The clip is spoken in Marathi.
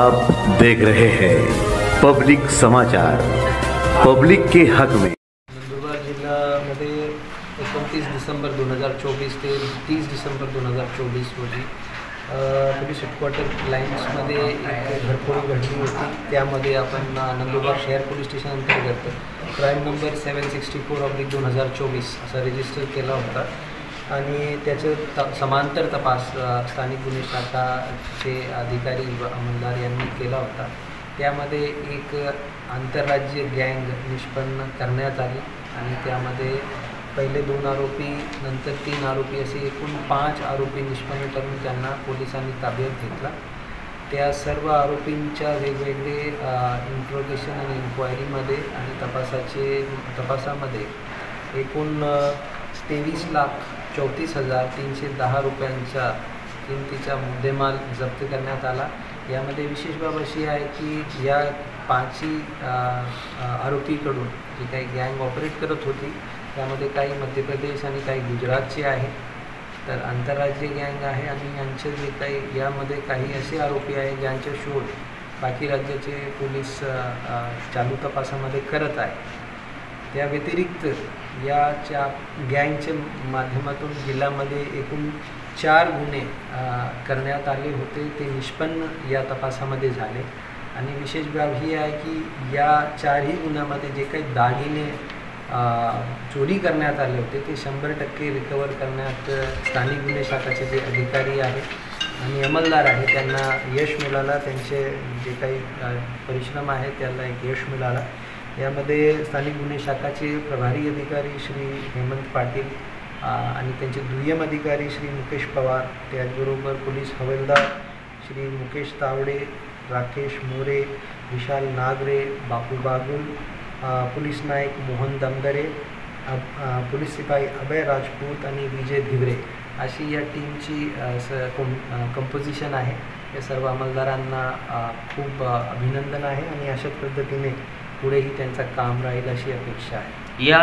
आप देख रहे हैं पब्लिक समाचार, पब्लिक के हक में। नंदुरबार जिल्ह्यामध्ये 29 डिसेंबर 2024 ते 30 डिसेंबर 2024 रोजी पोलीस हेडक्वार्टर लाईन्समध्ये एक घरफोडी घडली होती। त्यामध्ये आपण नंदुरबार शहर पोलीस स्टेशन अंतर्गत क्राईम नंबर 764/2024 असा रजिस्टर केला होता आणि त्याचं समांतर तपास स्थानिक गुन्हे शाखाचे अधिकारी व अंमलदार यांनी केला होता। त्यामध्ये एक आंतरराज्य गँग निष्पन्न करण्यात आली आणि त्यामध्ये पहिले 2 आरोपी नंतर 3 आरोपी असे एकूण 5 आरोपी निष्पन्न करून त्यांना पोलिसांनी ताब्यात घेतला। त्या सर्व आरोपींच्या वेगवेगळे इंट्रोगेशन आणि इन्क्वायरीमध्ये आणि तपासामध्ये एकूण 23,34,310 रुपयांचा किमतीचा मुद्देमाल जप्त करण्यात आला। यामध्ये विशेष बाब अशी आहे की या 5ही आरोपीकडून जी काही गँग ऑपरेट करत होती त्यामध्ये काही मध्य प्रदेश आणि काही गुजरातचे आहे, तर आंतरराज्य गँग आहे आणि यांचे जे काही यामध्ये काही असे आरोपी आहे ज्यांचे शोध बाकी राज्याचे पोलीस चालू तपासामध्ये करत आहे। त्या व्यतिरिक्त याच्या गँगच्या माध्यमातून जिल्ह्यामध्ये एकूण 4 गुन्हे करण्यात आले होते, ते निष्पन्न या तपासामध्ये झाले। आणि विशेष बाब ही आहे की या 4ही गुन्ह्यामध्ये जे काही दागिने चोरी करण्यात आले होते ते 100% रिकवर करण्यात स्थानिक गुन्हे शाखाचे जे अधिकारी आहेत आणि अंमलदार आहे त्यांना यश मिळालं। त्यांचे जे काही परिश्रम आहे त्याला एक यश मिळालं। यामध्ये स्थानिक गुन्हे शाखाचे प्रभारी अधिकारी श्री हेमंत पाटील आणि त्यांचे दुय्यम अधिकारी श्री मुकेश पवार, त्याचबरोबर पोलीस हवालदार श्री मुकेश तावडे, राकेश मोरे, विशाल नागरे, बापू बागुल, पोलीस नायक मोहन दमदरे, पोलीस सिपाई अभय राजपूत आणि विजय धिवरे अशी या टीमची कंपोजिशन आहे। या सर्व अंमलदारांना खूप अभिनंदन आहे आणि अशाच पद्धतीने पुढेही त्यांचं काम राहील अशी अपेक्षा आहे। या